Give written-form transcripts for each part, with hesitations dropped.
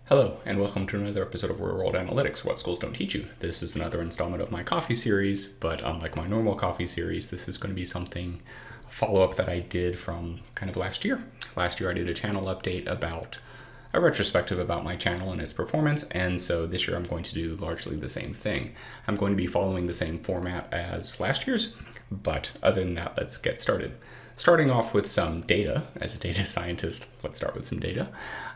Hello, and welcome to another episode of Real World Analytics, What Schools Don't Teach You. This is another installment of my coffee series, but unlike my normal coffee series, this is going to be a follow-up that I did from kind of last year. Last year I did a channel update about a retrospective about my channel and its performance, and so this year I'm going to do largely the same thing. I'm going to be following the same format as last year's, but other than that, let's get started. Starting off with some data, as a data scientist, let's start with some data.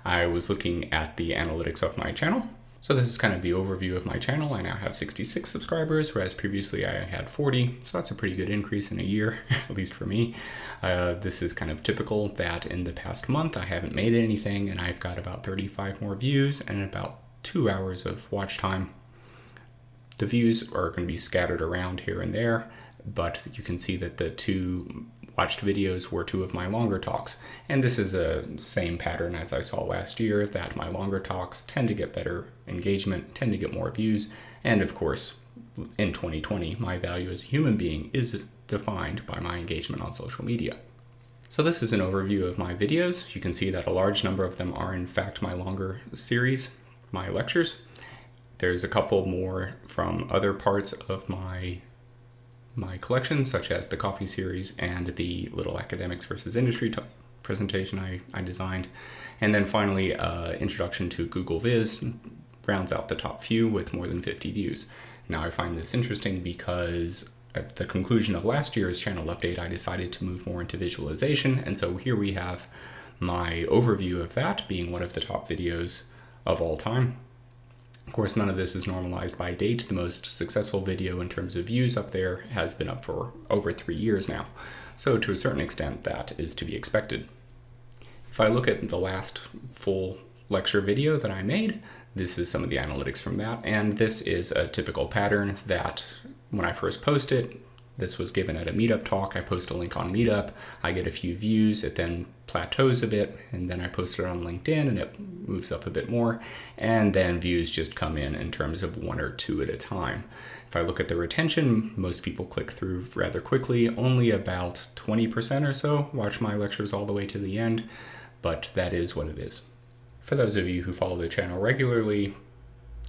I was looking at the analytics of my channel. So this is kind of the overview of my channel. I now have 66 subscribers, whereas previously I had 40. So that's a pretty good increase in a year, at least for me. This is kind of typical that in the past month I haven't made anything and I've got about 35 more views and about 2 hours of watch time. The views are going to be scattered around here and there, but you can see that the two watched videos were two of my longer talks. And this is a same pattern as I saw last year, that my longer talks tend to get better engagement, tend to get more views. And of course, in 2020, my value as a human being is defined by my engagement on social media. So this is an overview of my videos. You can see that a large number of them are in fact my longer series, my lectures. There's a couple more from other parts of my collection, such as the coffee series and the little academics versus industry presentation I designed. And then finally, introduction to Google Viz rounds out the top few with more than 50 views. Now I find this interesting because at the conclusion of last year's channel update, I decided to move more into visualization. And so here we have my overview of that being one of the top videos of all time. Of course, none of this is normalized by date. The most successful video in terms of views up there has been up for over 3 years now. So to a certain extent, that is to be expected. If I look at the last full lecture video that I made, this is some of the analytics from that. And this is a typical pattern that when I first post it, this was given at a Meetup talk. I post a link on Meetup, I get a few views, it then plateaus a bit, and then I post it on LinkedIn and it moves up a bit more, and then views just come in terms of 1 or 2 at a time. If I look at the retention, most people click through rather quickly. Only about 20% or so watch my lectures all the way to the end, but that is what it is. For those of you who follow the channel regularly,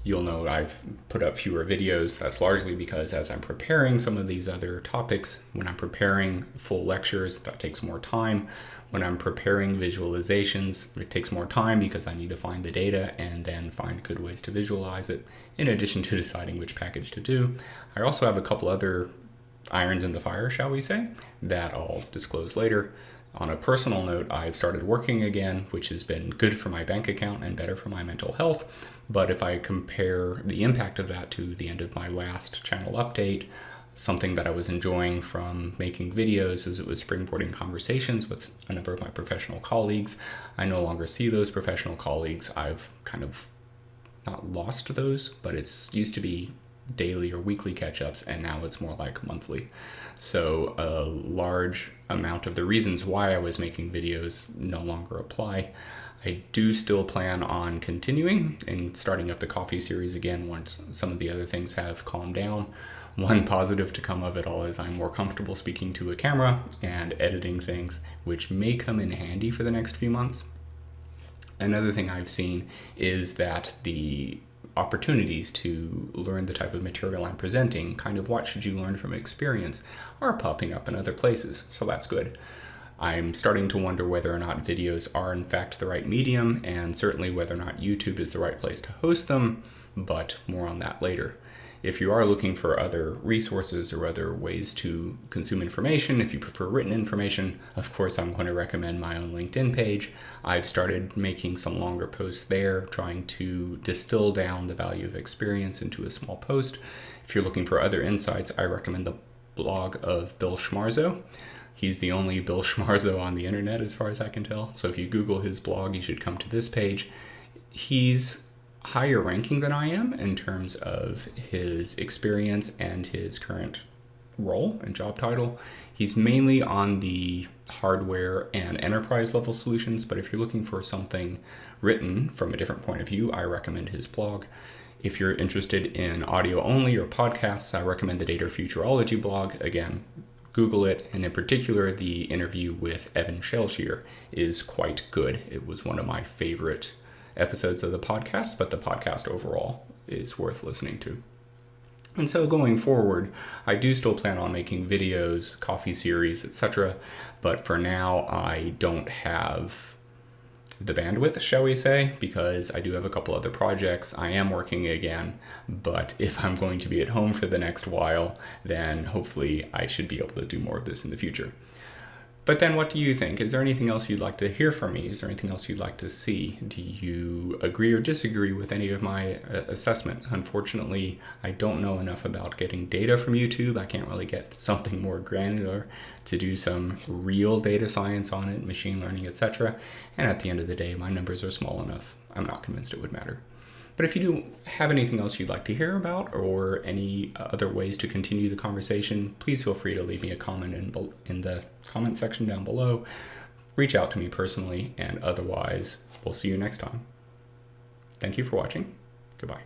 you'll know I've put up fewer videos. That's largely because as I'm preparing some of these other topics, when I'm preparing full lectures, that takes more time. When I'm preparing visualizations, it takes more time because I need to find the data and then find good ways to visualize it, in addition to deciding which package to do. I also have a couple other irons in the fire, shall we say, that I'll disclose later. On a personal note, I've started working again, which has been good for my bank account and better for my mental health. But if I compare the impact of that to the end of my last channel update, something that I was enjoying from making videos is it was springboarding conversations with a number of my professional colleagues. I no longer see those professional colleagues. I've kind of not lost those, but it's used to be daily or weekly catch-ups, and now it's more like monthly. So a large amount of the reasons why I was making videos no longer apply. I do still plan on continuing and starting up the coffee series again once some of the other things have calmed down. One positive to come of it all is I'm more comfortable speaking to a camera and editing things, which may come in handy for the next few months. Another thing I've seen is that the opportunities to learn the type of material I'm presenting, kind of what should you learn from experience, are popping up in other places, so that's good. I'm starting to wonder whether or not videos are in fact the right medium, and certainly whether or not YouTube is the right place to host them, but more on that later. If you are looking for other resources or other ways to consume information, if you prefer written information, of course I'm going to recommend my own LinkedIn page. I've started making some longer posts there, trying to distill down the value of experience into a small post. If you're looking for other insights, I recommend the blog of Bill Schmarzo. He's the only Bill Schmarzo on the internet as far as I can tell. So if you Google his blog, you should come to this page. He's higher ranking than I am in terms of his experience and his current role and job title. He's mainly on the hardware and enterprise level solutions, but if you're looking for something written from a different point of view, I recommend his blog. If you're interested in audio only or podcasts, I recommend the Data Futurology blog. Again, Google it, and in particular, the interview with Evan Shellshear is quite good. It was one of my favorite episodes of the podcast, but the podcast overall is worth listening to. And so going forward, I do still plan on making videos, coffee series, etc. But for now, I don't have the bandwidth, shall we say, because I do have a couple other projects. I am working again, but if I'm going to be at home for the next while, then hopefully I should be able to do more of this in the future. But then what do you think? Is there anything else you'd like to hear from me? Is there anything else you'd like to see? Do you agree or disagree with any of my assessment? Unfortunately, I don't know enough about getting data from YouTube. I can't really get something more granular to do some real data science on it, machine learning, etc. And at the end of the day, my numbers are small enough. I'm not convinced it would matter. But if you do have anything else you'd like to hear about or any other ways to continue the conversation, please feel free to leave me a comment in the comment section down below. Reach out to me personally, and otherwise, we'll see you next time. Thank you for watching. Goodbye.